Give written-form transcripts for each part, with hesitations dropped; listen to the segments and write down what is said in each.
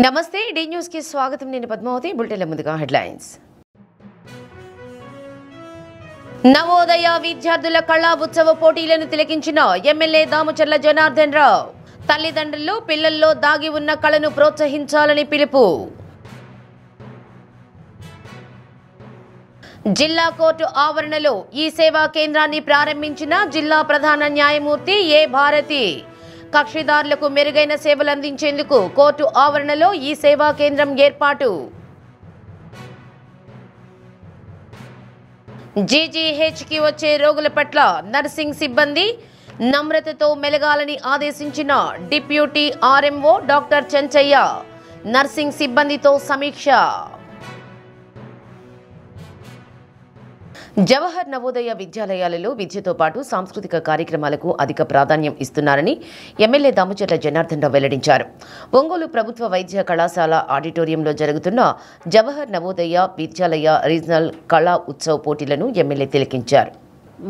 నమస్తే D news కి స్వాగతం. నేను పద్మావతి. బులెటిన్ల ముందుగా హెడ్లైన్స్. నవోదయ విద్యార్థుల కళా ఉత్సవ పోటీలను తిలకించిన ఎమ్మెల్యే దామచర్ల జనార్దన్ రావు. తల్లిదండ్రులు పిల్లల్లో దాగి ఉన్న కళను ప్రోత్సహించాలని పిలుపు. జిల్లా కోర్టు ఆవరణలో ఈ సేవా కేంద్రాన్ని ప్రారంభించిన జిల్లా ప్రధాన న్యాయమూర్తి ఏ భారతి. కక్షిదారులకు మెరుగైన సేవలు అందించేందుకు కోర్టు ఆవరణలో ఈ సేవా కేంద్రం ఏర్పాటు. జీజీహెచ్కి వచ్చే రోగుల పట్ల నర్సింగ్ సిబ్బంది నమ్రతతో మెలగాలని ఆదేశించిన deputy RMO doctor Chenchaiah. Nursing సిబ్బందితో సమీక్ష. జవహర్ నవోదయ విద్యాలయాలలో విద్యతో పాటు సాంస్కృతిక కార్యక్రమాలకు అధిక ప్రాధాన్యం ఇస్తున్నారని ఎమ్మెల్యే దామచర్ల జనార్దన్ రావు వెల్లడించారు. ఒంగోలు ప్రభుత్వ వైద్య కళాశాల ఆడిటోరియంలో జరుగుతున్న జవహర్ నవోదయ విద్యాలయ రీజనల్ కళా ఉత్సవ్ పోటీలను ఎమ్మెల్యే తిలకించారు.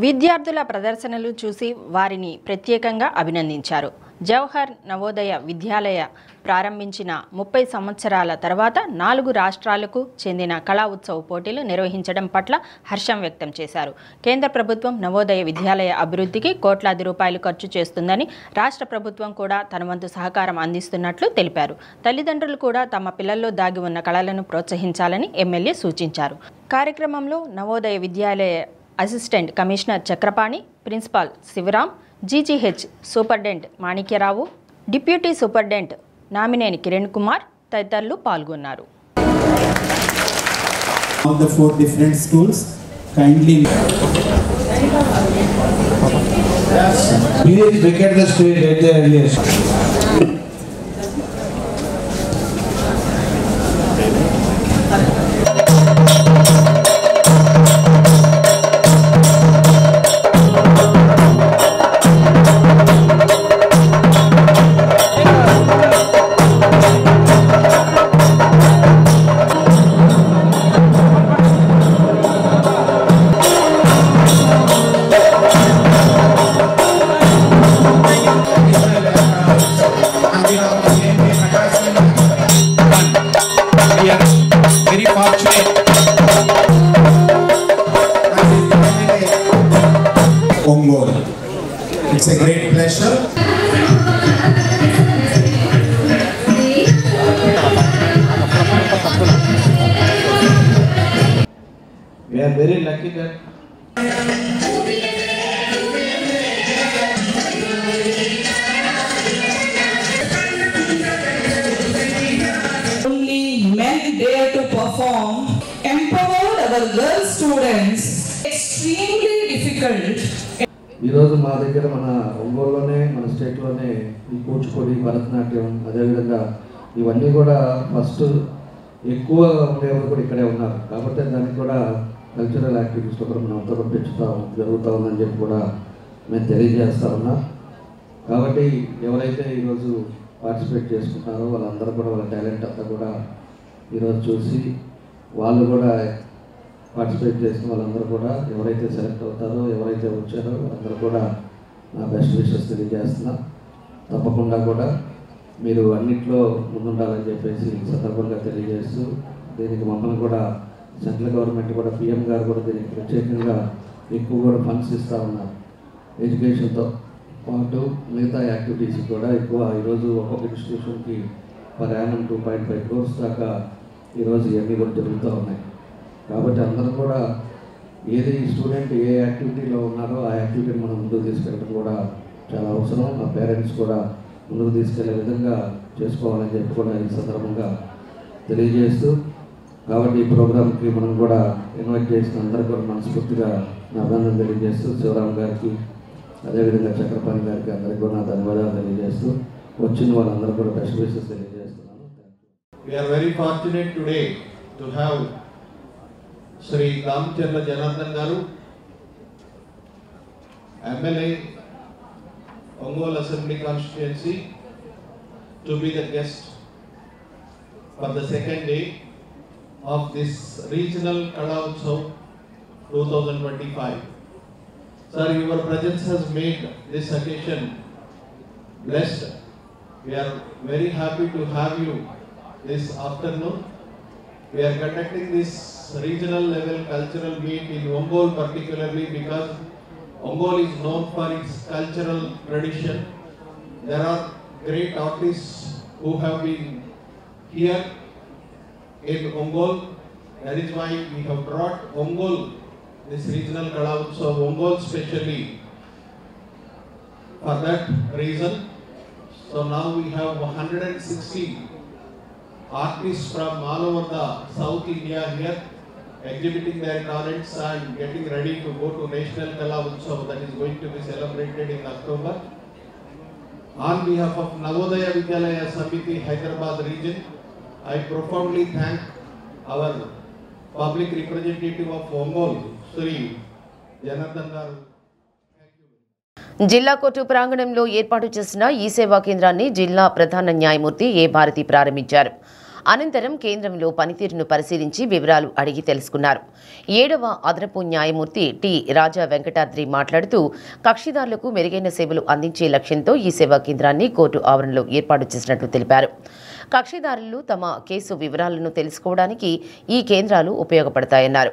విద్యార్థుల ప్రదర్శనలు చూసి వారిని ప్రత్యేకంగా అభినందించారు. జవహర్ నవోదయ విద్యాలయ ప్రారంభించిన 30 సంవత్సరాల తర్వాత 4 రాష్ట్రాలకు చెందిన కళా ఉత్సవ పోటీలు నిర్వహించడం పట్ల హర్షం వ్యక్తం చేశారు. కేంద్ర ప్రభుత్వం నవోదయ విద్యాలయ అభివృద్ధికి కోట్లాది రూపాయలు ఖర్చు చేస్తుందని, రాష్ట్ర ప్రభుత్వం కూడా తన వంతు సహకారం అందిస్తున్నట్లు తెలిపారు. తల్లిదండ్రులు కూడా తమ పిల్లల్లో దాగి ఉన్న కళలను ప్రోత్సహించాలని ఎమ్మెల్యే సూచించారు. కార్యక్రమంలో Navodaya Vidyalaya assistant commissioner Chakrapani, principal Sivaram, GGH superintendent Manikyarao, deputy superintendent Namineni Kiran Kumar తదితరులు పాల్గొన్నారు. Of the 4 different schools, kindly please vacate the stage at the earliest. very fortunate. Ongol. It's a great pleasure. We are very lucky that only men dare to perform, empowered our girl students. Extremely difficult. ఈరోజు మా దగ్గర మన ఒంగోలులోనే మన స్టేట్లోనే ఈ కూచిపూడి, భరతనాట్యం, అదేవిధంగా ఇవన్నీ కూడా first ఎక్కువ ఉండేవారు కూడా ఇక్కడే ఉన్నారు. కాబట్టి దానికి కూడా కల్చరల్ యాక్టివిటీస్లో కూడా మనం అంతా కూడా జరుగుతూ ఉందని చెప్పి కూడా మేము తెలియజేస్తా ఉన్నాం. కాబట్టి ఎవరైతే ఈరోజు పార్టిసిపేట్ చేసుకుంటారో వాళ్ళందరూ కూడా వాళ్ళ టాలెంట్ అంతా కూడా ఈరోజు చూసి వాళ్ళు కూడా పార్టిసిపేట్ చేసిన వాళ్ళందరూ కూడా ఎవరైతే సెలెక్ట్ అవుతారో, ఎవరైతే వచ్చారో వాళ్ళందరూ కూడా నా బెస్ట్ విషెస్ తెలియజేస్తున్నా. తప్పకుండా కూడా మీరు అన్నిట్లో ముందుండాలని చెప్పేసి ఈ సందర్భంగా తెలియజేస్తూ, దీనికి మమ్మల్ని కూడా సెంట్రల్ గవర్నమెంట్ కూడా పిఎం గారు కూడా దీనికి ప్రత్యేకంగా ఎక్కువ కూడా ఫండ్స్ ఇస్తూ ఉన్నారు. ఎడ్యుకేషన్తో పాటు మిగతా యాక్టివిటీస్ కూడా ఎక్కువ ఈరోజు ఒక్కొక్క ఇన్స్టిట్యూషన్కి పర్ యానం 2.5 crores దాకా ఈరోజు ఇవన్నీ కూడా జరుగుతూ ఉన్నాయి. కాబట్టి అందరూ కూడా ఏది స్టూడెంట్ ఏ యాక్టివిటీలో ఉన్నారో ఆ యాక్టివిటీని మనం ముందుకు తీసుకెళ్ళడం కూడా చాలా అవసరం. మా పేరెంట్స్ కూడా ముందుకు తీసుకెళ్లే విధంగా చేసుకోవాలని చెప్పి కూడా ఈ సందర్భంగా తెలియజేస్తూ, కాబట్టి ఈ ప్రోగ్రామ్కి మనం కూడా ఇన్వైట్ చేసిన అందరూ కూడా మనస్ఫూర్తిగా నా అభినందన తెలియజేస్తూ, శివరామ్ గారికి అదేవిధంగా చక్రపాణి గారికి అందరికీ కూడా నా ధన్యవాదాలు తెలియజేస్తూ, వచ్చిన వాళ్ళందరూ కూడా బెస్ట్ విషెస్ తెలియజేస్తున్నాను. We are very fortunate today to have Sri Damacharla Janardan Garu, MLA, Ongole Assembly Constituency, to be the guest for the second day of this regional Kala Utsav 2025. Sir, your presence has made this occasion blessed. We are very happy to have you this afternoon. We are conducting this regional level cultural meet in Ongole particularly because Ongole is known for its cultural tradition. There are great artists who have been here in Ongole. That is why we have brought Ongole, this regional Kala Utsav, Ongole specially for that reason. So now we have 160 artists from all over the South India here exhibiting their talents and getting ready to go to National Kala Utsav that is going to be celebrated in October. On behalf of Navodaya Vidyalaya Samiti Hyderabad region, I profoundly thank our public representative of Ongole, Sri Janardhan Garu. జిల్లా court ప్రాంగణంలో ఏర్పాటు చేసిన ఈ సేవా కేంద్రాన్ని జిల్లా ప్రధాన న్యాయమూర్తి ఏ భారతి ప్రారంభించారు. అనంతరం కేంద్రంలో పనితీరును పరిశీలించి వివరాలు అడిగి తెలుసుకున్నారు. 7వ అదనపు న్యాయమూర్తి టి రాజా వెంకటాద్రి మాట్లాడుతూ కక్షిదారులకు మెరుగైన సేవలు అందించే లక్ష్యంతో ఈ సేవా కేంద్రాన్ని కోర్టు ఆవరణలో ఏర్పాటు చేసినట్లు తెలిపారు. కక్షిదారులు తమ కేసు వివరాలను తెలుసుకోవడానికి ఈ కేంద్రాలు ఉపయోగపడతాయన్నారు.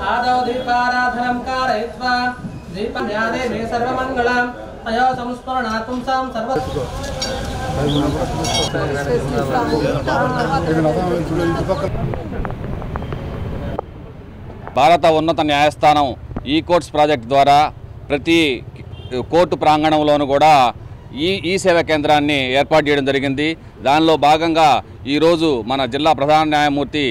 आदौ दीपाराधनं कारयित्वा दीपज्ञाने मे सर्वमङ्गलं तयो संस्मरणात् पुंसां सर्व భారత ఉన్నత న్యాయస్థానం ఈ కోర్ట్స్ ప్రాజెక్ట్ ద్వారా ప్రతి కోర్టు ప్రాంగణంలోనూ కూడా ఈ సేవా కేంద్రాన్ని ఏర్పాటు చేయడం జరిగింది. దానిలో భాగంగా ఈరోజు మన జిల్లా ప్రధాన న్యాయమూర్తి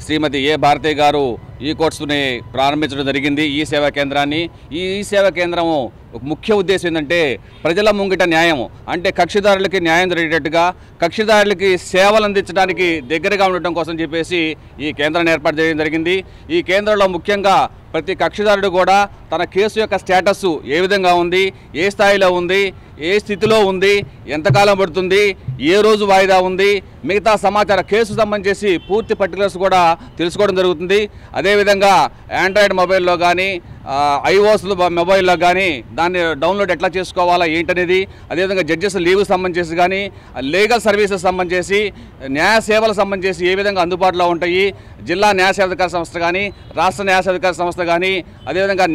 శ్రీమతి ఏ భారతి గారు ఈ కోర్ట్స్ని ప్రారంభించడం జరిగింది. ఈ సేవా కేంద్రాన్ని ఈ సేవా కేంద్రము ముఖ్య ఉద్దేశం ఏంటంటే ప్రజల ముంగిట న్యాయం అంటే కక్షిదారులకి న్యాయం జరిగేటట్టుగా కక్షిదారులకి సేవలు అందించడానికి దగ్గరగా ఉండటం కోసం చెప్పేసి ఈ కేంద్రాన్ని ఏర్పాటు చేయడం జరిగింది. ఈ కేంద్రంలో ముఖ్యంగా ప్రతి కక్షిదారుడు కూడా తన కేసు యొక్క స్టేటస్ ఏ విధంగా ఉంది, ఏ స్థాయిలో ఉంది, ఏ స్థితిలో ఉంది, ఎంతకాలం పడుతుంది, ఏ రోజు వాయిదా ఉంది, మిగతా సమాచార కేసు సంబంధించి పూర్తి పర్టికులర్స్ కూడా తెలుసుకోవడం జరుగుతుంది. అదేవిధంగా ఆండ్రాయిడ్ మొబైల్లో కానీ ఐఓఎస్ మొబైల్లో కానీ దాన్ని డౌన్లోడ్ ఎట్లా చేసుకోవాలా ఏంటనేది, అదేవిధంగా జడ్జెస్ లీవ్ సంబంధించి కానీ లీగల్ సర్వీసెస్ సంబంధించి న్యాయ సేవలకు సంబంధించి ఏ విధంగా అందుబాటులో ఉంటాయి, జిల్లా న్యాయ సేవాధికార సంస్థ కానీ రాష్ట్ర న్యాయ సేవాధికార సంస్థ కానీ అదేవిధంగా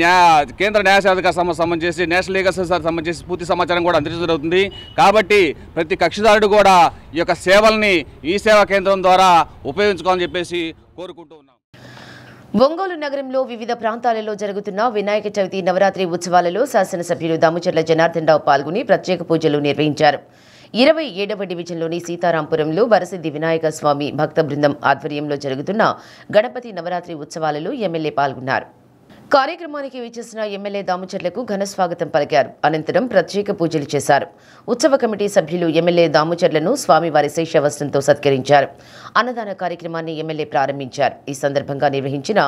కేంద్ర న్యాయ సేవాధికార సంస్థ సంబంధించి నేషనల్ లీగల్ సర్వీసెస్ సంబంధించి పూర్తి సమాచారం కూడా అందించడం జరుగుతుంది. కాబట్టి ప్రతి కక్షిదారుడు కూడా ఈ యొక్క సేవల్ని ఈ సేవా కేంద్రం ద్వారా ఉపయోగించుకోవాలని చెప్పేసి కోరుకుంటూ ఉన్నాం. ఒంగోలు నగరంలో వివిధ ప్రాంతాలలో జరుగుతున్న వినాయక చవితి నవరాత్రి ఉత్సవాలలో శాసనసభ్యులు దామచర్ల జనార్దన్ రావు పాల్గొని ప్రత్యేక పూజలు నిర్వహించారు. 27వ డివిజన్లోని సీతారాంపురంలో వరసిద్ధి వినాయక స్వామి భక్త బృందం ఆధ్వర్యంలో జరుగుతున్న గణపతి నవరాత్రి ఉత్సవాలలో ఎమ్మెల్యే పాల్గొన్నారు. కార్యక్రమానికి విచ్చేసిన ఎమ్మెల్యే దామచర్లకు ఘన స్వాగతం పలికారు. అనంతరం ప్రత్యేక పూజలు చేశారు. ఉత్సవ కమిటీ సభ్యులు ఎమ్మెల్యే దామచర్లను స్వామివారి శేషవస్త్రంతో సత్కరించారు. అన్నదాన కార్యక్రమాన్ని ఎమ్మెల్యే ప్రారంభించారు. ఈ సందర్భంగా నిర్వహించిన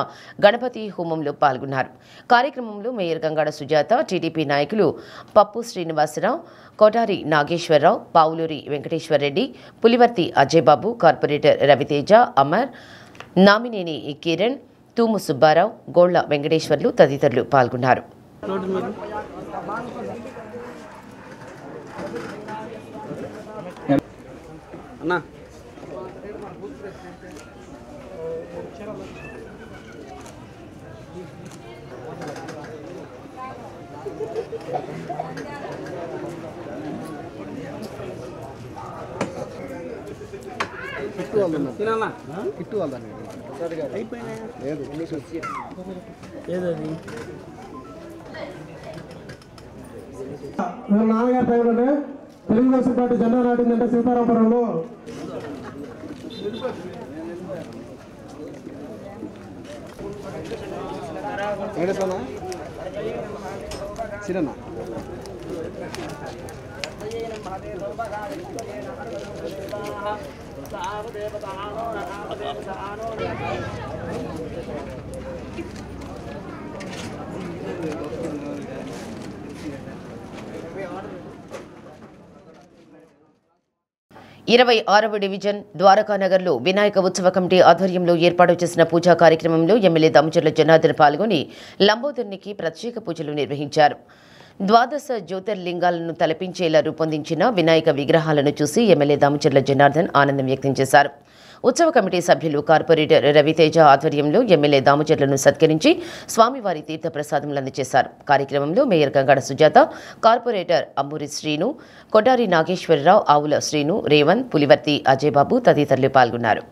గణపతి హోమంలో పాల్గొన్నారు. కార్యక్రమంలో మేయర్ గంగాడ సుజాత, టీడీపీ నాయకులు పప్పు శ్రీనివాసరావు, కోటారి నాగేశ్వరరావు, పావులూరి వెంకటేశ్వరరెడ్డి, పులివర్తి అజయబాబు, కార్పొరేటర్ రవితేజ, అమర్, నామినేని కిరణ్, తూము సుబ్బారావు, గోళ్ల వెంకటేశ్వర్లు తదితరులు పాల్గొన్నారు. నాన్నగారి టైంలోనే తెలుగుదేశం పార్టీ జెండా నాటిందంటే సీతారామపురంలో సిరన్న ఇరవై 26వ డివిజన్ ద్వారకానగర్లో వినాయక ఉత్సవ కమిటీ ఆధ్వర్యంలో ఏర్పాటు చేసిన పూజా కార్యక్రమంలో ఎమ్మెల్యే దామచర్ల జనార్దన్ పాల్గొని లంబోదరునికి ప్రత్యేక పూజలు నిర్వహించారు. ద్వాదశ జ్యోతిర్లింగాలను తలపించేలా రూపొందించిన వినాయక విగ్రహాలను చూసి ఎమ్మెల్యే దామచర్ల జనార్దన్ ఆనందం వ్యక్తం చేశారు. ఉత్సవ కమిటీ సభ్యులు కార్పొరేటర్ రవితేజ ఆధ్వర్యంలో ఎమ్మెల్యే దామచర్లను సత్కరించి స్వామివారి తీర్థప్రసాదములు అందజేశారు. కార్యక్రమంలో మేయర్ గంగాడ సుజాత, కార్పొరేటర్ అమ్మూరి శ్రీను, కొటారి నాగేశ్వరరావు, ఆవుల శ్రీను, రేవంత్, పులివర్తి అజయబాబు తదితరులు పాల్గొన్నారు.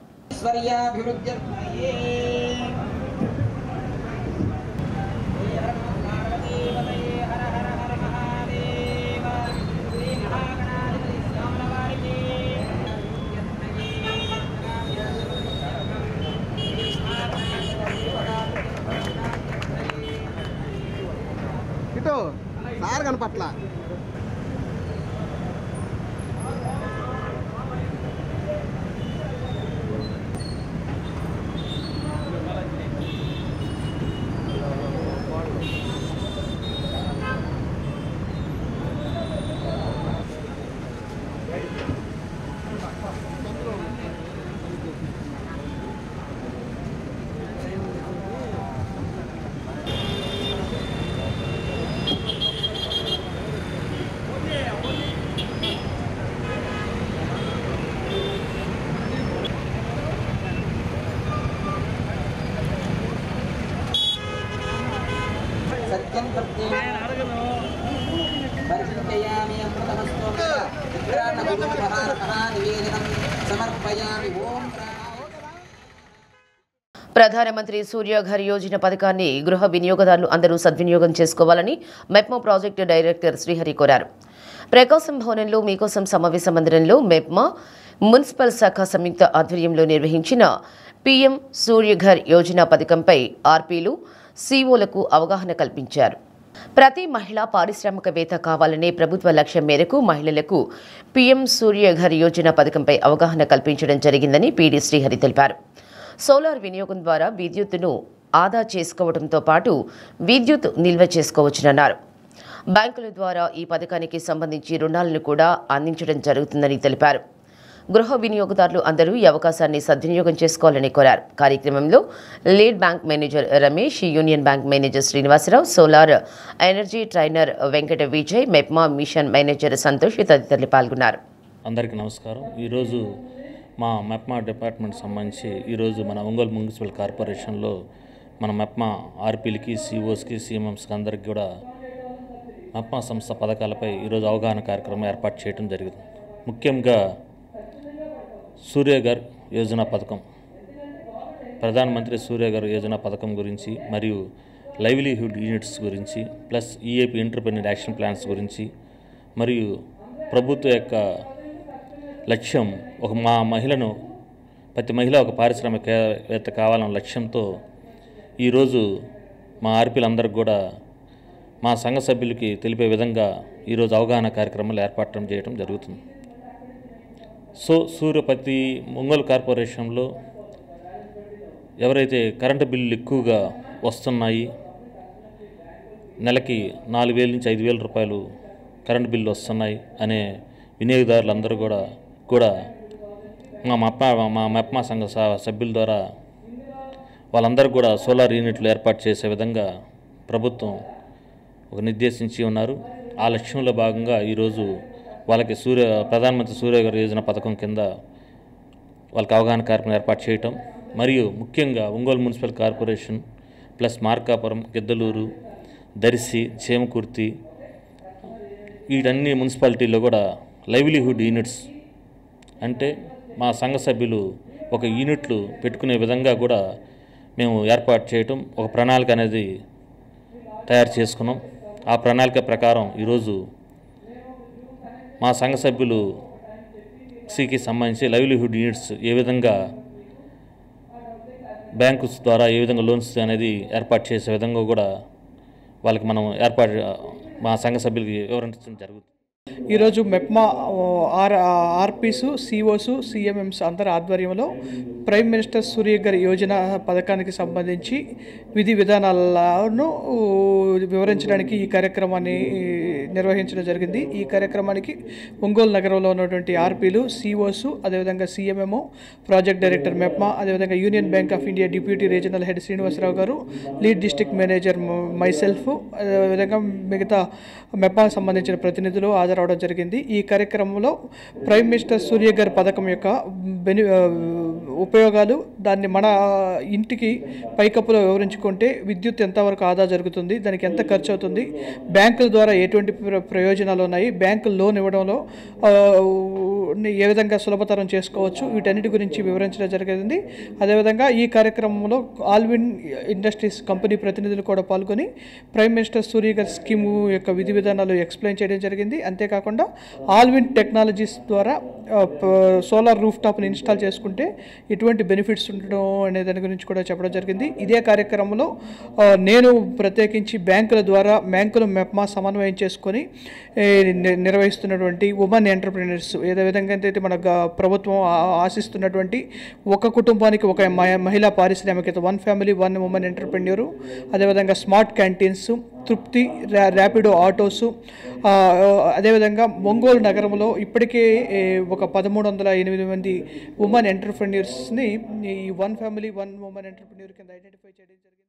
సార్ కనపట్ల ప్రధానమంత్రి సూర్యఘర్ యోజన పథకాన్ని గృహ వినియోగదారులు అందరూ సద్వినియోగం చేసుకోవాలని మెప్మా ప్రాజెక్టు డైరెక్టర్ శ్రీహరి కోరారు. ప్రకాశం భవనంలో మీకోసం సమావేశ మందిరంలో మెప్మా మున్సిపల్ శాఖ సంయుక్త ఆధ్వర్యంలో నిర్వహించిన పీఎం సూర్యఘర్ యోజన పథకంపై ఆర్పీలు, సీఓలకు అవగాహన కల్పించారు. ప్రతి మహిళ పారిశ్రామికవేత్త కావాలనే ప్రభుత్వ లక్ష్యం మేరకు మహిళలకు పీఎం సూర్యఘర్ యోజన పథకంపై అవగాహన కల్పించడం జరిగిందని పీడీ శ్రీహరి తెలిపారు. సోలార్ వినియోగం ద్వారా విద్యుత్తును ఆదా చేసుకోవడంతో పాటు విద్యుత్ నిల్వ చేసుకోవచ్చునన్నారు. బ్యాంకుల ద్వారా ఈ పథకానికి సంబంధించి రుణాలను కూడా అందించడం జరుగుతుందని తెలిపారు. గృహ వినియోగదారులు అందరూ ఈ అవకాశాన్ని సద్వినియోగం చేసుకోవాలని కోరారు. కార్యక్రమంలో lead bank manager Ramesh, union bank manager Srinivasarao, solar energy trainer Venkata Vijay, MEPMA mission manager Santosh తదితరులు పాల్గొన్నారు. అందరికీ నమస్కారం. ఈరోజు మా మెప్మా డిపార్ట్మెంట్ సంబంధించి ఈరోజు మన ఒంగోలు మున్సిపల్ కార్పొరేషన్లో మన మెప్మా ఆర్పీలకి, సిఓస్కి, సిఎంఎంస్కి అందరికీ కూడా మెప్మా సంస్థ పథకాలపై ఈరోజు అవగాహన కార్యక్రమం ఏర్పాటు చేయడం జరిగింది. ముఖ్యంగా సూర్యఘర్ యోజన పథకం, ప్రధానమంత్రి సూర్యఘర్ యోజన పథకం గురించి మరియు లైవ్లీహుడ్ యూనిట్స్ గురించి, plus EAP entrepreneur action plans గురించి, మరియు ప్రభుత్వ యొక్క లక్ష్యం ప్రతి మహిళ ఒక పారిశ్రామికవేత్త కావాలన్న లక్ష్యంతో ఈరోజు మా ఆర్పీలందరికీ కూడా మా సంఘ సభ్యులకి తెలిపే విధంగా ఈరోజు అవగాహన కార్యక్రమాలు ఏర్పాటు చేయడం జరుగుతుంది. ప్రతి ఒంగోలు కార్పొరేషన్లో ఎవరైతే కరెంటు బిల్లులు ఎక్కువగా వస్తున్నాయి, నెలకి 4,000 నుంచి 5,000 రూపాయలు కరెంటు బిల్లు వస్తున్నాయి అనే వినియోగదారులందరూ కూడా మా మెప్మా సంఘ సభ్యుల ద్వారా వాళ్ళందరూ కూడా సోలార్ యూనిట్లు ఏర్పాటు చేసే విధంగా ప్రభుత్వం ఒక నిర్దేశించి ఉన్నారు. ఆ లక్ష్యంలో భాగంగా ఈరోజు వాళ్ళకి ప్రధానమంత్రి సూర్యఘర్ యోజన పథకం కింద వాళ్ళకి అవగాహన కార్యక్రమం ఏర్పాటు చేయటం, మరియు ముఖ్యంగా Ongole municipal corporation plus Markapuram, Giddalur, Darsi, Chemakurthi వీటన్ని మున్సిపాలిటీల్లో కూడా లైవ్లీహుడ్ యూనిట్స్ అంటే మా సంఘ సభ్యులు ఒక యూనిట్లు పెట్టుకునే విధంగా కూడా మేము ఏర్పాటు చేయటం, ఒక ప్రణాళిక అనేది తయారు చేసుకున్నాం. ఆ ప్రణాళిక ప్రకారం ఈరోజు మా సంఘ సభ్యులు సికి సంబంధించి లైవ్లీహుడ్ యూనిట్స్ ఏ విధంగా బ్యాంకుస్ ద్వారా ఏ విధంగా లోన్స్ అనేది ఏర్పాటు చేసే విధంగా కూడా వాళ్ళకి మనం మా సంఘ సభ్యులకి వివరించడం జరుగుతుంది. ఈరోజు మెప్మా ఆర్పీసు, సిఓసు, సిఎంఎంస్ అందరి ఆధ్వర్యంలో ప్రైమ్ మినిస్టర్ సూర్యఘర్ యోజన పథకానికి సంబంధించి విధి విధానాలను వివరించడానికి ఈ కార్యక్రమాన్ని నిర్వహించడం జరిగింది. ఈ కార్యక్రమానికి ఒంగోలు నగరంలో ఉన్నటువంటి ఆర్పీలు, సిఓసు, అదేవిధంగా సిఎంఎంఓ, ప్రాజెక్ట్ డైరెక్టర్ మెప్మా, అదేవిధంగా union bank of India deputy regional head Srinivasarao గారు, లీడ్ డిస్ట్రిక్ట్ మేనేజర్ మైసెల్ఫ్, అదేవిధంగా మిగతా మెప్మాకు సంబంధించిన ప్రతినిధులు హాజరవడం జరిగింది. ఈ కార్యక్రమంలో ప్రైమ్ మినిస్టర్ సూర్యఘర్ పథకం యొక్క ఉపయోగాలు, దాన్ని మన ఇంటికి పైకప్పులో వివరించుకుంటే విద్యుత్ ఎంతవరకు ఆదా జరుగుతుంది, దానికి ఎంత ఖర్చు అవుతుంది, బ్యాంకుల ద్వారా ఎటువంటి ప్రయోజనాలు ఉన్నాయి, బ్యాంకులు లోన్ ఇవ్వడంలో ఏ విధంగా సులభతరం చేసుకోవచ్చు, వీటన్నిటి గురించి వివరించడం జరిగింది. అదేవిధంగా ఈ కార్యక్రమంలో ఆల్విన్ ఇండస్ట్రీస్ కంపెనీ ప్రతినిధులు కూడా పాల్గొని ప్రైమ్ మినిస్టర్ సూర్యఘర్ స్కీము యొక్క విధి విధానాలు ఎక్స్ప్లెయిన్ చేయడం జరిగింది. అంతేకాకుండా ఆల్విన్ టెక్నాలజీస్ ద్వారా సోలార్ రూఫ్ టాప్ని ఇన్స్టాల్ చేసుకుంటే ఎటువంటి బెనిఫిట్స్ ఉండడం అనే దాని గురించి కూడా చెప్పడం జరిగింది. ఇదే కార్యక్రమంలో నేను ప్రత్యేకించి బ్యాంకుల ద్వారా బ్యాంకులు మెప్మా సమన్వయం చేసుకొని నిర్వహిస్తున్నటువంటి ఉమెన్ ఎంటర్ప్రినర్స్, ఏదో విధంగా అయితే మన ప్రభుత్వం ఆశిస్తున్నటువంటి ఒక కుటుంబానికి ఒక మహిళా పారిశ్రామికత, 1 ఫ్యామిలీ 1 ఉమెన్ ఎంటర్ప్రెన్యూరు, అదేవిధంగా స్మార్ట్ క్యాంటీన్స్, తృప్తి, ర్యాపిడో ఆటోసు, అదేవిధంగా ఒంగోలు నగరంలో ఇప్పటికే ఒక 1308 మంది ఉమెన్ ఎంటర్ప్రెన్యూర్స్ని ఈ 1 ఫ్యామిలీ 1 ఉమెన్ ఎంటర్ప్రెన్యూర్ కింద ఐడెంటిఫై చేయడం జరిగింది.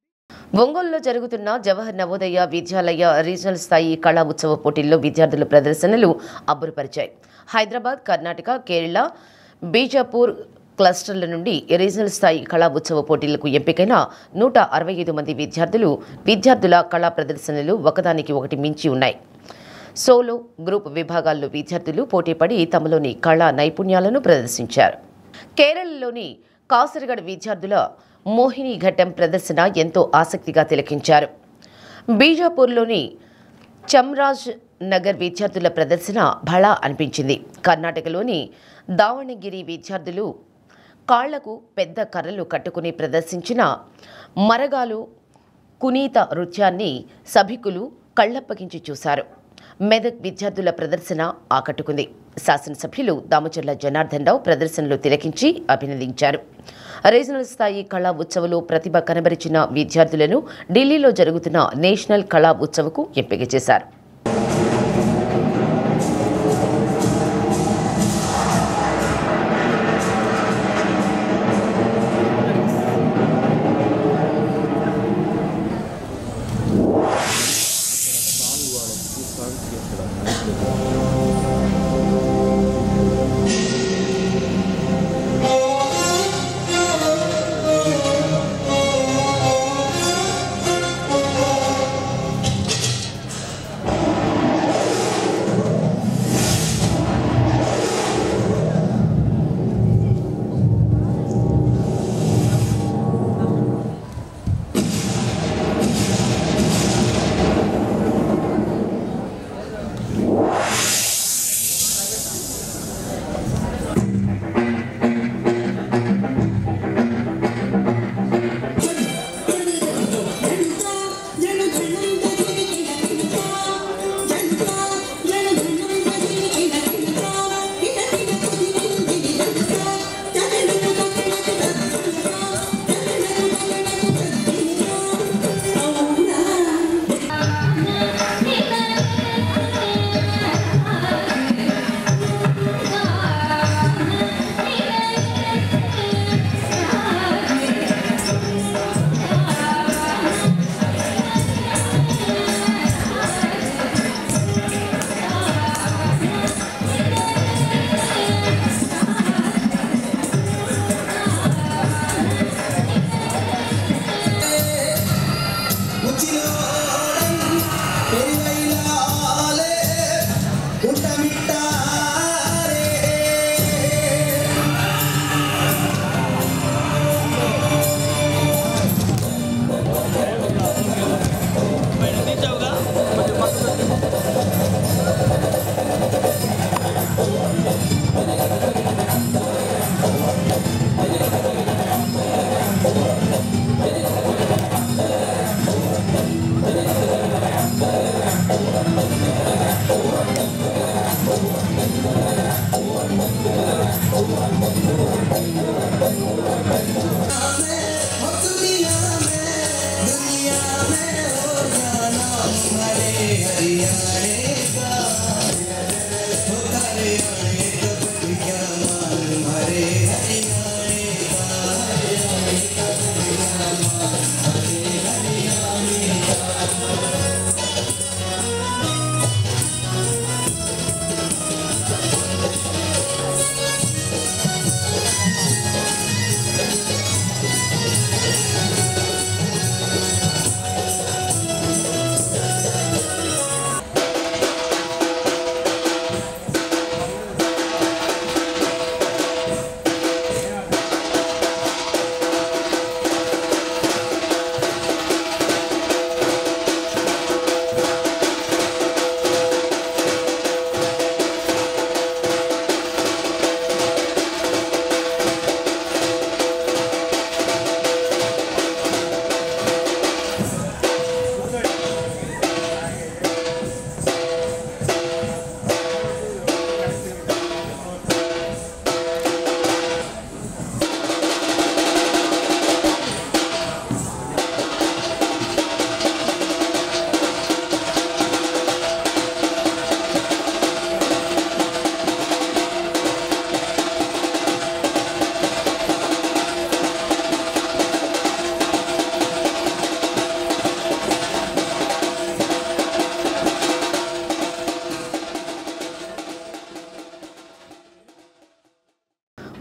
ఒంగోలులో జరుగుతున్న జవహర్ నవోదయ విద్యాలయ రీజనల్ స్థాయి కళా ఉత్సవ పోటీల్లో విద్యార్థుల ప్రదర్శనలు అబ్బురపరిచాయి. హైదరాబాద్, కర్ణాటక, కేరళ, బీజాపూర్ క్లస్టర్ల నుండి రీజనల్ స్థాయి కళా ఉత్సవ పోటీలకు ఎంపికైన 165 మంది విద్యార్థుల కళా ప్రదర్శనలు ఒకదానికి ఒకటి మించి ఉన్నాయి. సోలో, గ్రూప్ విభాగాల్లో విద్యార్థులు పోటీపడి తమలోని కళా నైపుణ్యాలను ప్రదర్శించారు. కేరళలోని కాసరగఢ్ విద్యార్థుల మోహిని ఘట్టం ప్రదర్శన ఎంతో ఆసక్తిగా తిలకించారు. బీజాపూర్లోని చమ్రాజ్ నగర్ విద్యార్థుల ప్రదర్శన భళా అనిపించింది. కర్ణాటకలోని దావణగిరి విద్యార్థులు కాళ్లకు పెద్ద కర్రలు కట్టుకుని ప్రదర్శించిన మరగాలు కునీత నృత్యాన్ని సభికులు కళ్లప్పగించి చూశారు. మెదక్ విద్యార్థుల ప్రదర్శన ఆకట్టుకుంది. శాసనసభ్యులు దామచర్ల జనార్దన్ రావు ప్రదర్శనలు తిలకించి అభినందించారు. రీజనల్ స్థాయి కళా ఉత్సవంలో ప్రతిభ కనబరిచిన విద్యార్థులను ఢిల్లీలో జరుగుతున్న నేషనల్ కళా ఉత్సవకు ఎంపిక చేశారు.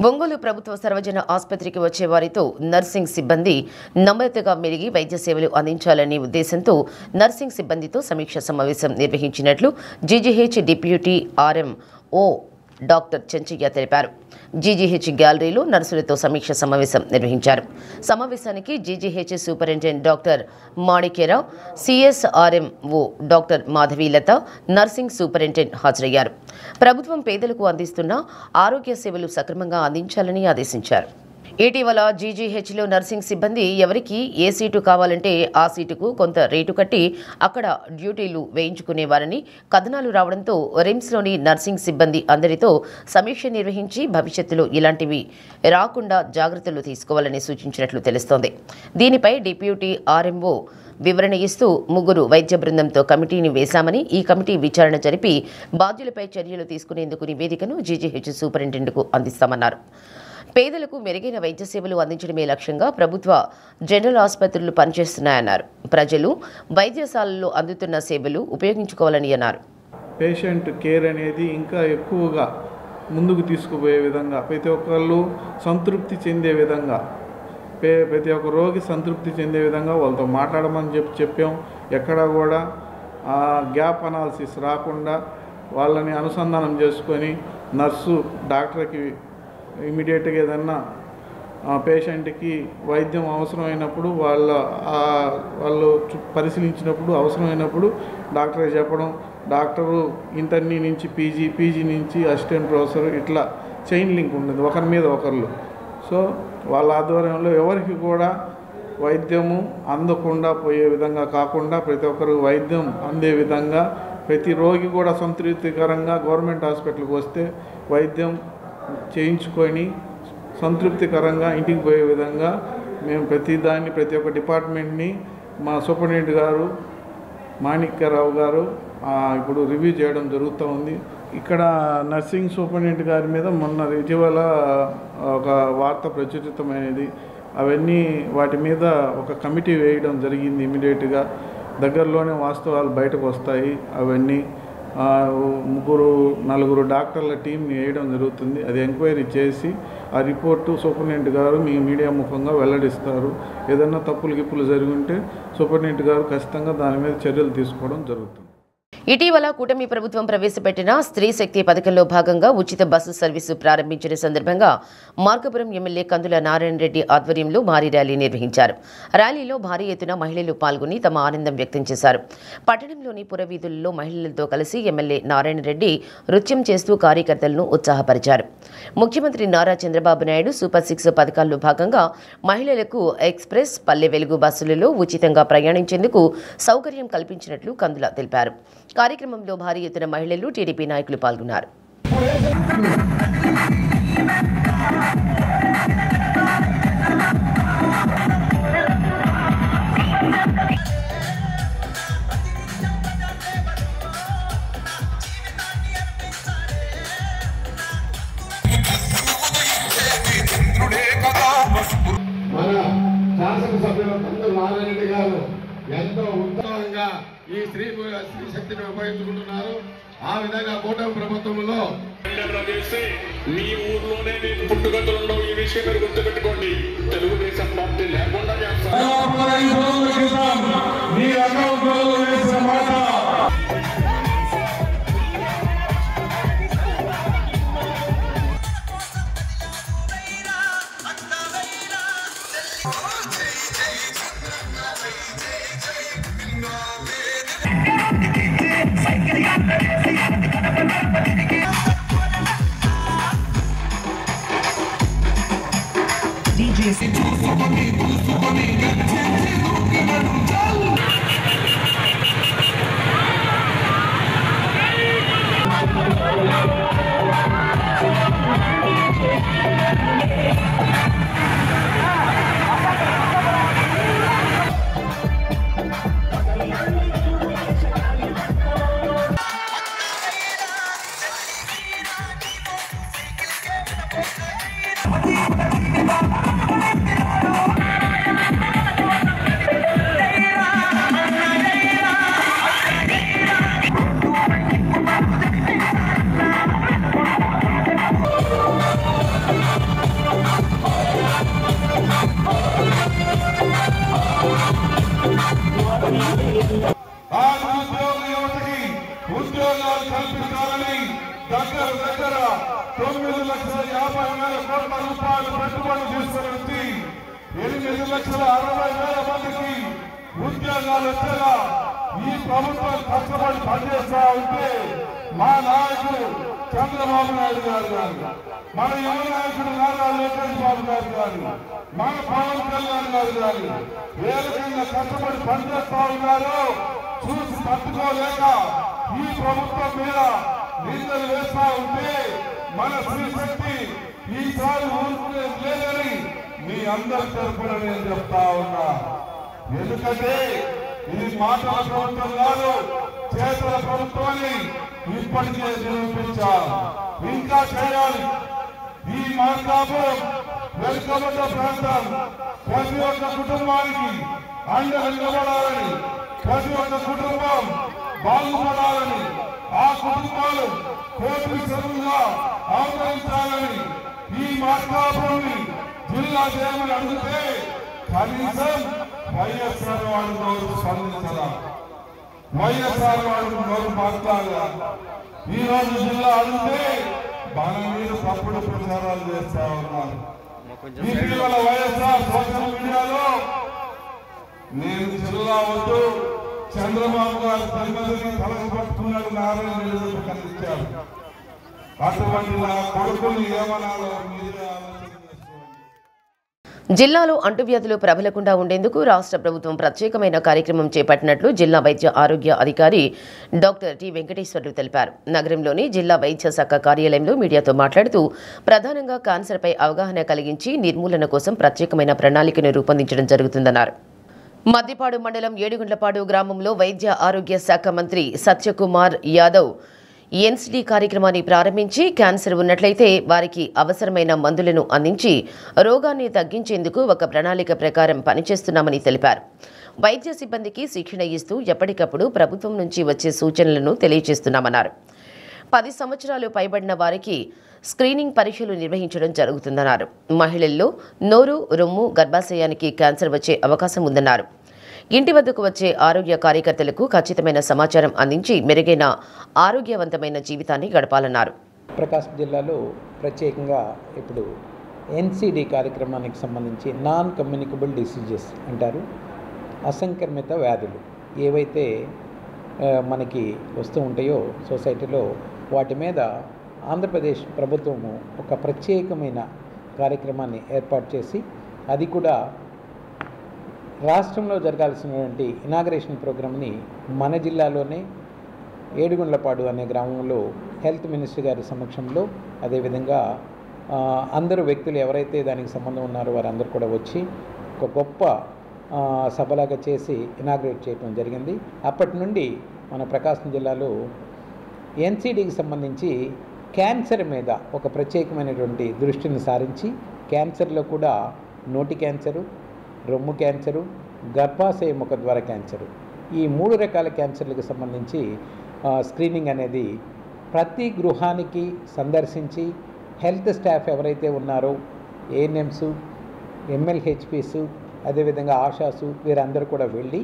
ఒంగోలు ప్రభుత్వ సర్వజన ఆసుపత్రికి వచ్చే వారితో నర్సింగ్ సిబ్బంది నమ్మకతగా మెలిగి వైద్య సేవలు అందించాలనే ఉద్దేశంతో నర్సింగ్ సిబ్బందితో సమీక్ష సమావేశం నిర్వహించినట్లు GGH deputy RMO doctor Chenchaiah తెలిపారు. జీజీహెచ్ గ్యాలరీలో నర్సులతో సమీక్ష సమావేశం నిర్వహించారు. సమావేశానికి GGH superintendent doctor Manikya Rao, CSRMO doctor Madhavi Latha, nursing superintendent హాజరయ్యారు. ప్రభుత్వం పేదలకు అందిస్తున్న ఆరోగ్య సేవలు సక్రమంగా అందించాలని ఆదేశించారు. ఇటీవల జీజీహెచ్లో నర్సింగ్ సిబ్బంది ఎవరికి ఏ సీటు కావాలంటే ఆ సీటుకు కొంత రేటు కట్టి అక్కడ డ్యూటీలు వేయించుకునేవారని కథనాలు రావడంతో రిమ్స్లోని నర్సింగ్ సిబ్బంది అందరితో సమీక్ష నిర్వహించి భవిష్యత్తులో ఇలాంటివి రాకుండా జాగ్రత్తలు తీసుకోవాలని సూచించినట్లు తెలుస్తోంది. దీనిపై డిప్యూటీ ఆర్ఎంఓ వివరణ ఇస్తూ 3 వైద్య బృందంతో కమిటీని వేశామని, ఈ కమిటీ విచారణ జరిపి బాధ్యులపై చర్యలు తీసుకునేందుకు నివేదికను జీజీహెచ్ సూపరింటెండెంట్కు అందిస్తామన్నారు. పేదలకు మెరుగైన వైద్య సేవలు అందించడమే లక్ష్యంగా ప్రభుత్వ జనరల్ ఆసుపత్రులు పనిచేస్తున్నాయన్నారు. ప్రజలు వైద్యశాలల్లో అందుతున్న సేవలు ఉపయోగించుకోవాలని అన్నారు. పేషెంట్ కేర్ అనేది ఇంకా ఎక్కువగా ముందుకు తీసుకుపోయే విధంగా, ప్రతి ఒక్కళ్ళు సంతృప్తి చెందే విధంగా, ప్రతి ఒక్క రోగి సంతృప్తి చెందే విధంగా వాళ్ళతో మాట్లాడమని చెప్పాం. ఎక్కడా కూడా గ్యాప్ అనాలిసిస్ రాకుండా వాళ్ళని అనుసంధానం చేసుకొని నర్సు డాక్టర్కి ఇమీడియట్గా ఏదన్నా పేషెంట్కి వైద్యం అవసరమైనప్పుడు వాళ్ళు పరిశీలించినప్పుడు అవసరమైనప్పుడు డాక్టర్కి చెప్పడం, డాక్టరు ఇంటర్నీ నుంచి పీజీ నుంచి అసిస్టెంట్ ప్రొఫెసర్, ఇట్లా చైన్ లింక్ ఉండదు ఒకరి మీద ఒకళ్ళు. సో వాళ్ళ ఆధ్వర్యంలో ఎవరికి కూడా వైద్యము అందకుండా పోయే విధంగా కాకుండా ప్రతి ఒక్కరు వైద్యం అందే విధంగా, ప్రతి రోగి కూడా సంతృప్తికరంగా గవర్నమెంట్ హాస్పిటల్కి వస్తే వైద్యం చేయించుకొని సంతృప్తికరంగా ఇంటికి పోయే విధంగా మేము ప్రతి ఒక్క డిపార్ట్మెంట్ని మా సూపరింటెండెంట్ గారు మాణిక్యరావు గారు ఇప్పుడు రివ్యూ చేయడం జరుగుతూ ఉంది. ఇక్కడ నర్సింగ్ సూపరింటెండెంట్ గారి మీద మొన్న ఇటీవల ఒక వార్త ప్రచురితమైనది. అవన్నీ వాటి మీద ఒక కమిటీ వేయడం జరిగింది. ఇమీడియట్గా దగ్గరలోనే వాస్తవాలు బయటకు వస్తాయి. అవన్నీ 3-4 డాక్టర్ల టీంని వేయడం జరుగుతుంది. అది ఎంక్వైరీ చేసి ఆ రిపోర్టు సూపరింటెండెంట్ గారు మీ మీడియా ముఖంగా వెల్లడిస్తారు. ఏదైనా తప్పులు జరిగి ఉంటే సూపరింటెండెంట్ గారు ఖచ్చితంగా దాని మీద చర్యలు తీసుకోవడం జరుగుతుంది. ఇటీవల కూటమి ప్రభుత్వం ప్రవేశపెట్టిన స్త్రీ శక్తి పథకంలో భాగంగా ఉచిత బస్సు సర్వీసు ప్రారంభించిన సందర్భంగా మార్కాపురం ఎమ్మెల్యే కందుల నారాయణ రెడ్డి ఆధ్వర్యంలో భారీ ర్యాలీ నిర్వహించారు. ర్యాలీలో భారీ ఎత్తున మహిళలు పాల్గొని తమ ఆనందం వ్యక్తం చేశారు. పట్టణంలోని పురవీధుల్లో మహిళలతో కలిసి ఎమ్మెల్యే నారాయణ రెడ్డి నృత్యం చేస్తూ కార్యకర్తలను ఉత్సాహపరిచారు. ముఖ్యమంత్రి నారా చంద్రబాబు నాయుడు సూపర్ 6 పథకాల్లో భాగంగా మహిళలకు ఎక్స్ప్రెస్, పల్లె వెలుగు బస్సులలో ఉచితంగా ప్రయాణించేందుకు సౌకర్యం కల్పించినట్లు కందుల తెలిపారు. కార్యక్రమంలో భారీ ఎత్తున మహిళలు, టీడీపీ నాయకులు పాల్గొన్నారు. నారాయణ గారు ఎంతో ఉత్తమంగా ఈ స్త్రీ శక్తిని ఉపయోగించుకుంటున్నారు. ఆ విధంగా కూటమి ప్రభుత్వంలో మీ ఊర్లోనే మీకు పుట్టుగతులు ఉండవు. ఈ విషయం మీరు గుర్తుపెట్టుకోండి. తెలుగుదేశం పార్టీ లేకుండా ఉద్యోగాలు కల్పించాలని దగ్గర 9,50,000 కోట్ల రూపాయలు పెట్టుబడి తీసుకుని వచ్చి 8,60,000 మందికి ఉద్యోగాలు వచ్చేలా ఈ ప్రభుత్వం కష్టపడి పనిచేస్తా ఉంటే మా నాయకుడు చంద్రబాబు నాయుడు గారు మన యువ నాయకుడు నారా లోకేష్ బాబు గారు మన పవన్ కళ్యాణ్ గారు ఏ రకంగా కష్టపడి పనిచేస్తా ఉన్నారో చూసి తట్టుకోలేక ఈ ప్రభుత్వం మీద నిందలు వేస్తా ఉంటే మన శ్రీశక్తి ఈసారి ఊరుకునేది లేదని మీ అందరి తరఫున నేను చెప్తా ఉన్నా. ఎందుకంటే ఇది మాటల ప్రభుత్వం కాదు, చేతుల ప్రభుత్వాన్ని ఇప్పటికే నిరూపించాలి, ఇంకా చేయాలి. ఈ మార్కాపురం వెనుకబడ్డ ప్రాంతం ప్రతి ఒక్క కుటుంబానికి అండగా నిలబడాలని, ప్రతి ఒక్క కుటుంబం బాగుపడాలని, ఆ కుటుంబాలు కోటీశ్వరులుగా ఆదరించాలని ఈ మార్కాపురాన్ని జిల్లా చేయమని అడిగితే కనీసం వైఎస్ఆర్ వాడు నోరు స్పందించరా, వైఎస్ఆర్ వాడు నోరు మాట్లాడరా. ఈ రోజు జిల్లా అడిగితే మన మీద తప్పుడు ప్రచారాలు చేస్తా ఉన్నారు. ఇటీవల వైఎస్ఆర్ సోషల్ మీడియాలో నేను జిల్లా వద్దు, చంద్రబాబు గారు తల్లిదండ్రులని తలకు పట్టుకున్నాడు నారాయణ కలిగించారు. అటువంటి నా కొడుకుని ఏమనాలో మీరే జిల్లాలో అంటువ్యాధులు ప్రబలకుండా ఉండేందుకు రాష్ట్ర ప్రభుత్వం ప్రత్యేకమైన కార్యక్రమం చేపట్టినట్లు జిల్లా వైద్య ఆరోగ్య అధికారి డాక్టర్ టి వెంకటేశ్వర్లు తెలిపారు. నగరంలోని జిల్లా వైద్య శాఖ కార్యాలయంలో మీడియాతో మాట్లాడుతూ ప్రధానంగా క్యాన్సర్పై అవగాహన కలిగించి నిర్మూలన కోసం ప్రత్యేకమైన ప్రణాళికను రూపొందించడం జరుగుతుందన్నారు. మద్దిపాడు మండలం ఏడుగుండ్లపాడు గ్రామంలో వైద్య ఆరోగ్య శాఖ మంత్రి సత్యకుమార్ యాదవ్ ఎన్సిడి కార్యక్రమాన్ని ప్రారంభించి క్యాన్సర్ ఉన్నట్లయితే వారికి అవసరమైన మందులను అందించి రోగాన్ని తగ్గించేందుకు ఒక ప్రణాళిక ప్రకారం పనిచేస్తున్నామని తెలిపారు. వైద్య సిబ్బందికి శిక్షణ ఇస్తూ ఎప్పటికప్పుడు ప్రభుత్వం నుంచి వచ్చే సూచనలను తెలియజేస్తున్నామన్నారు. 10 సంవత్సరాలు పైబడిన వారికి స్క్రీనింగ్ పరీక్షలు నిర్వహించడం జరుగుతుందన్నారు. మహిళల్లో నోరు, రొమ్ము, గర్భాశయానికి క్యాన్సర్ వచ్చే అవకాశం ఉందన్నారు. ఇంటి వద్దకు వచ్చే ఆరోగ్య కార్యకర్తలకు ఖచ్చితమైన సమాచారం అందించి మెరుగైన ఆరోగ్యవంతమైన జీవితాన్ని గడపాలన్నారు. ప్రకాశం జిల్లాలో ప్రత్యేకంగా ఇప్పుడు ఎన్సిడి కార్యక్రమానికి సంబంధించి నాన్ కమ్యూనికబుల్ డిసీజెస్ అంటారు, అసంక్రమిత వ్యాధులు ఏవైతే మనకి వస్తూ ఉంటాయో సొసైటీలో, వాటి మీద ఆంధ్రప్రదేశ్ ప్రభుత్వము ఒక ప్రత్యేకమైన కార్యక్రమాన్ని ఏర్పాటు చేసి అది కూడా రాష్ట్రంలో జరగాల్సినటువంటి ఇనాగరేషన్ ప్రోగ్రామ్ని మన జిల్లాలోనే ఏడుగుండ్లపాడు అనే గ్రామంలో హెల్త్ మినిస్టర్ గారి సమక్షంలో, అదేవిధంగా అందరూ వ్యక్తులు ఎవరైతే దానికి సంబంధం ఉన్నారో వారందరూ కూడా వచ్చి ఒక గొప్ప సభలాగా చేసి ఇనాగ్రేట్ చేయడం జరిగింది. అప్పటి నుండి మన ప్రకాశం జిల్లాలో ఎన్సిడికి సంబంధించి క్యాన్సర్ మీద ఒక ప్రత్యేకమైనటువంటి దృష్టిని సారించి క్యాన్సర్లో కూడా నోటి క్యాన్సరు, రొమ్ము క్యాన్సరు, గర్భాశయ ముఖద్వార క్యాన్సర్. ఈ 3 రకాల క్యాన్సర్లకు సంబంధించి స్క్రీనింగ్ అనేది ప్రతి గృహానికి సందర్శించి హెల్త్ స్టాఫ్ ఎవరైతే ఉన్నారో ఏఎన్ఎంస్, ఎంఎల్హెచ్పిస్, అదేవిధంగా ఆశాసు వీరందరూ కూడా వెళ్ళి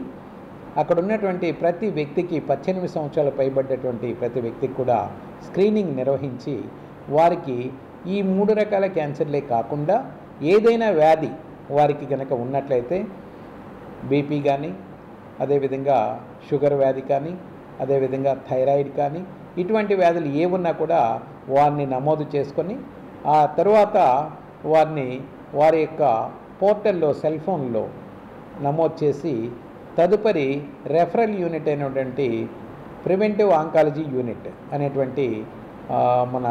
అక్కడ ఉన్నటువంటి ప్రతి వ్యక్తికి 18 సంవత్సరాలు పైబడ్డటువంటి ప్రతి వ్యక్తికి కూడా స్క్రీనింగ్ నిర్వహించి వారికి ఈ 3 రకాల క్యాన్సర్లే కాకుండా ఏదైనా వ్యాధి వారికి కనుక ఉన్నట్లయితే బీపీ కానీ, అదేవిధంగా షుగర్ వ్యాధి కానీ, అదేవిధంగా థైరాయిడ్ కానీ, ఇటువంటి వ్యాధులు ఏమున్నా కూడా వారిని నమోదు చేసుకొని ఆ తర్వాత వారి యొక్క పోర్టల్లో సెల్ ఫోన్లో నమోదు చేసి తదుపరి రెఫరల్ యూనిట్ అయినటువంటి ప్రివెంటివ్ ఆంకాలజీ యూనిట్ అనేటువంటి మన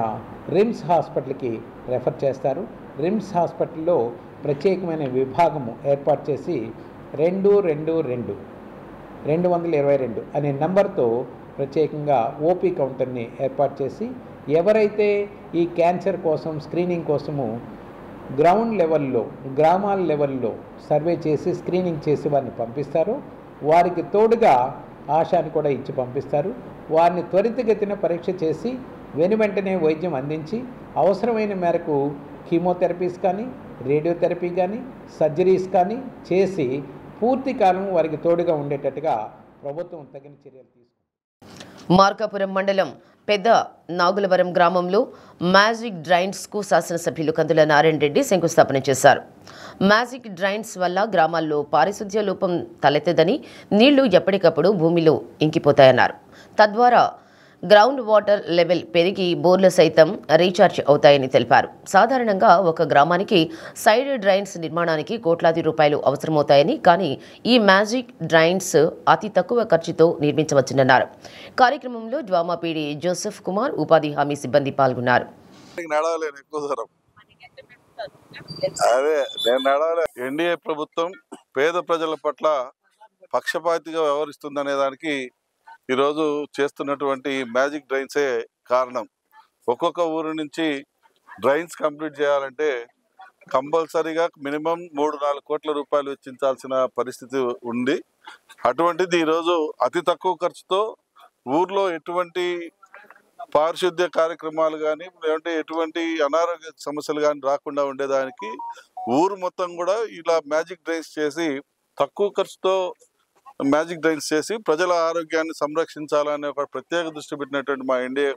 రిమ్స్ హాస్పిటల్కి రెఫర్ చేస్తారు. రిమ్స్ హాస్పిటల్లో ప్రత్యేకమైన విభాగము ఏర్పాటు చేసి 222 అనే నంబర్తో ప్రత్యేకంగా ఓపీ కౌంటర్ని ఏర్పాటు చేసి ఎవరైతే ఈ క్యాన్సర్ కోసం స్క్రీనింగ్ కోసము గ్రౌండ్ లెవెల్లో, గ్రామాల లెవెల్లో సర్వే చేసి స్క్రీనింగ్ చేసి వారిని పంపిస్తారో వారికి తోడుగా ఆశాని కూడా ఇచ్చి పంపిస్తారు. వారిని త్వరితగతిన పరీక్ష చేసి వెనువెంటనే వైద్యం అందించి అవసరమైన మేరకు కీమోథెరపీస్ కానీ, రేడియోథెరపీ కానీ, సర్జరీస్ కానీ చేసి పూర్తి కాలం వారికి తోడుగా ఉండేటట్టుగా ప్రభుత్వం తగిన చర్యలు తీసుకుంది. మార్కాపురం మండలం పెద్ద నాగులవరం గ్రామంలో మ్యాజిక్ డ్రైన్స్కు శాసనసభ్యులు కందుల నారాయణ రెడ్డి శంకుస్థాపన చేశారు. మ్యాజిక్ డ్రైన్స్ వల్ల గ్రామాల్లో పారిశుధ్య లోపం తలెత్తదని, నీళ్లు ఎప్పటికప్పుడు భూమిలో ఇంకిపోతాయన్నారు. తద్వారా గ్రౌండ్ వాటర్ లెవెల్ పెరిగి బోర్లు సైతం రీఛార్జ్ అవుతాయని తెలిపారు. సాధారణంగా ఒక గ్రామానికి సైడ్ డ్రైన్స్ నిర్మాణానికి కోట్లాది రూపాయలు అవసరమవుతాయని, కానీ ఈ మ్యాజిక్ డ్రైన్స్ అతి తక్కువ ఖర్చుతో నిర్మించవచ్చునన్నారు. కార్యక్రమంలో డ్వామా పీడీ జోసెఫ్ కుమార్, ఉపాధి హామీ సిబ్బంది పాల్గొన్నారు. ఎన్డీఏ ప్రభుత్వం పేద ప్రజల పట్ల పక్షపాతిగా వ్యవహరిస్తుందనే దానికి ఈరోజు చేస్తున్నటువంటి మ్యాజిక్ డ్రైన్సే కారణం. ఒక్కొక్క ఊరు నుంచి డ్రైన్స్ కంప్లీట్ చేయాలంటే కంపల్సరీగా మినిమం 3-4 కోట్ల రూపాయలు వెచ్చించాల్సిన పరిస్థితి ఉంది. అటువంటిది ఈరోజు అతి తక్కువ ఖర్చుతో ఊర్లో ఎటువంటి పారిశుద్ధ్య కార్యక్రమాలు కానీ, లేదంటే ఎటువంటి అనారోగ్య సమస్యలు కానీ రాకుండా ఉండేదానికి ఊరు మొత్తం కూడా ఇలా మ్యాజిక్ డ్రైన్స్ చేసి తక్కువ ఖర్చుతో మ్యాజిక్ డ్రైన్స్ చేసి ప్రజల ఆరోగ్యాన్ని సంరక్షించాలనే ఒక ప్రత్యేక దృష్టి పెట్టినటువంటి మా ఎన్డీఏ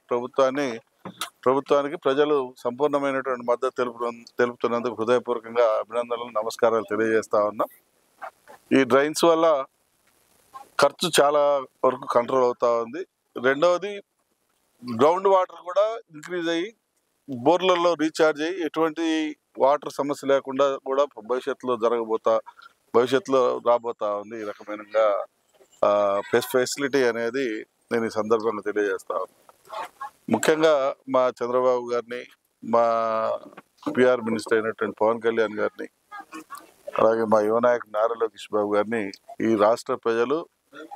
ప్రభుత్వానికి ప్రజలు సంపూర్ణమైనటువంటి మద్దతు తెలుపుతున్నందుకు హృదయపూర్వకంగా అభినందనలు, నమస్కారాలు తెలియజేస్తా ఉన్నాం. ఈ డ్రైన్స్ వల్ల ఖర్చు చాలా వరకు కంట్రోల్ అవుతా ఉంది. రెండవది, గ్రౌండ్ వాటర్ కూడా ఇంక్రీజ్ అయ్యి బోర్లలో రీఛార్జ్ అయ్యి ఎటువంటి వాటర్ సమస్య లేకుండా కూడా భవిష్యత్తులో రాబోతా ఉంది. ఈ రకమైన ఫెసిలిటీ అనేది నేను ఈ సందర్భంగా తెలియజేస్తా ఉన్నాను. ముఖ్యంగా మా చంద్రబాబు గారిని, మా పిఆర్ మినిస్టర్ అయినటువంటి పవన్ కళ్యాణ్ గారిని, అలాగే మా యువ నాయకుడు నారా లోకేష్ బాబు గారిని ఈ రాష్ట్ర ప్రజలు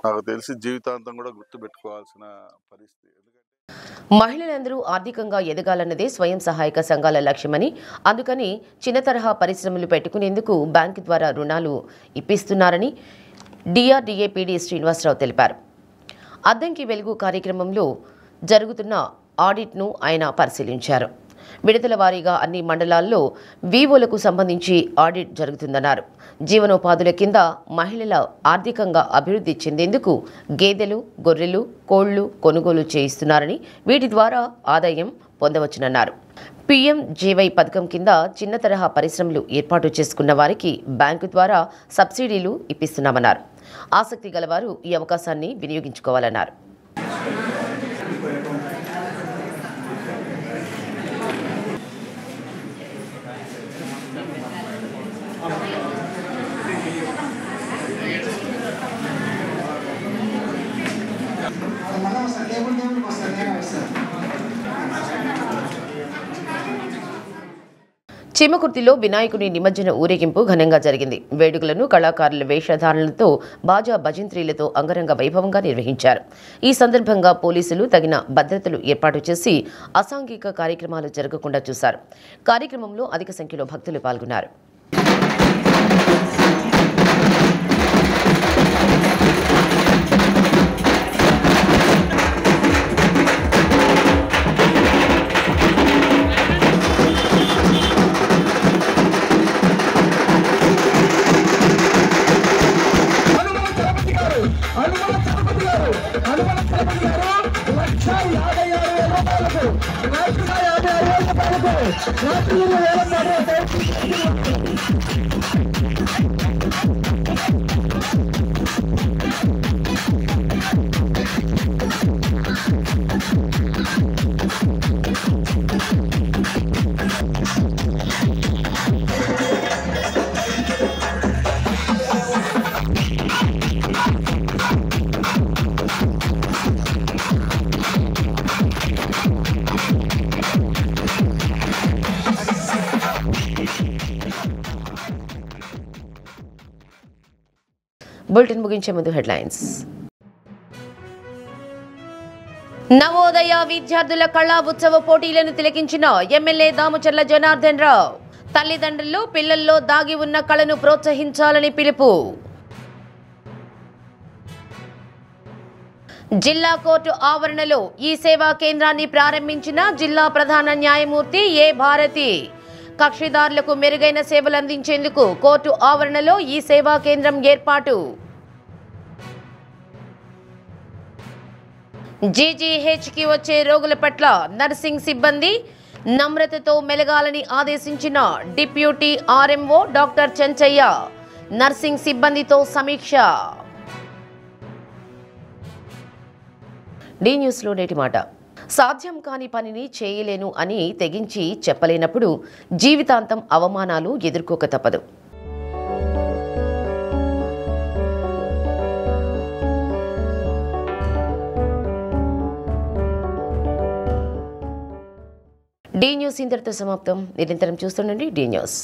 నాకు తెలిసి జీవితాంతం కూడా గుర్తుపెట్టుకోవాల్సిన పరిస్థితి. మహిళలందరూ ఆర్థికంగా ఎదగాలన్నదే స్వయం సహాయక సంఘాల లక్ష్యమని, అందుకని చిన్న తరహా పరిశ్రమలు పెట్టుకునేందుకు బ్యాంకు ద్వారా రుణాలు ఇప్పిస్తున్నారని డిఆర్డీఏ పీడీ శ్రీనివాసరావు తెలిపారు. అద్దంకి వెలుగు కార్యక్రమంలో జరుగుతున్న ఆడిట్ను ఆయన పరిశీలించారు. విడతల వారీగా అన్ని మండలాల్లో వీవోలకు సంబంధించి ఆడిట్ జరుగుతుందన్నారు. జీవనోపాధుల కింద మహిళల ఆర్థికంగా అభివృద్ధి చెందేందుకు గేదెలు, గొర్రెలు, కోళ్లు కొనుగోలు చేయిస్తున్నారని, వీటి ద్వారా ఆదాయం పొందవచ్చునన్నారు. పీఎంజేవై పథకం కింద చిన్న తరహా పరిశ్రమలు ఏర్పాటు చేసుకున్న వారికి బ్యాంకు ద్వారా సబ్సిడీలు ఇప్పిస్తున్నామన్నారు. ఆసక్తి గలవారు ఈ అవకాశాన్ని వినియోగించుకోవాలన్నారు. చీమకుర్తిలో వినాయకుని నిమజ్జన ఊరేగింపు ఘనంగా జరిగింది. వేడుకలను కళాకారుల వేషధారణలతో, బాజా భజంత్రీలతో అంగరంగ వైభవంగా నిర్వహించారు. ఈ సందర్భంగా పోలీసులు తగిన భద్రతలు ఏర్పాటు చేసి అసాంఘిక కార్యక్రమాలు జరగకుండా చూశారు. కార్యక్రమంలో అధిక సంఖ్యలో భక్తులు పాల్గొన్నారు. బులెటిన్ ముగించే ముందు హెడ్లైన్స్. నవోదయ విద్యార్థుల కళా ఉత్సవ పోటీలను తిలకించిన ఎమ్మెల్యే దామచర్ల జనార్దన్ రావు. తల్లిదండ్రులు పిల్లల్లో దాగి ఉన్న కళను ప్రోత్సహించాలని పిలుపు. జిల్లా కోర్టు ఆవరణలో ఈ సేవా కేంద్రాన్ని ప్రారంభించిన జిల్లా ప్రధాన న్యాయమూర్తి ఏ భారతి. కక్షిదారులకు మెరుగైన సేవలు అందించేందుకు కోర్టు ఆవరణలో ఈ సేవా కేంద్రం ఏర్పాటు. జీజీహెచ్కి వచ్చే రోగుల పట్ల నర్సింగ్ సిబ్బంది నమ్రతతో మెలగాలని ఆదేశించిన deputy RMO doctor Chenchaiah. Nursing సిబ్బందితో సమీక్ష. డి న్యూస్లో నేటి మాట. సాధ్యం కాని పనిని చేయలేను అని తెగించి చెప్పలేనప్పుడు జీవితాంతం అవమానాలు ఎదుర్కోక తప్పదు. డి న్యూస్ ఇంతటితో సమాప్తం. నిరంతరం చూస్తుండండి డి న్యూస్.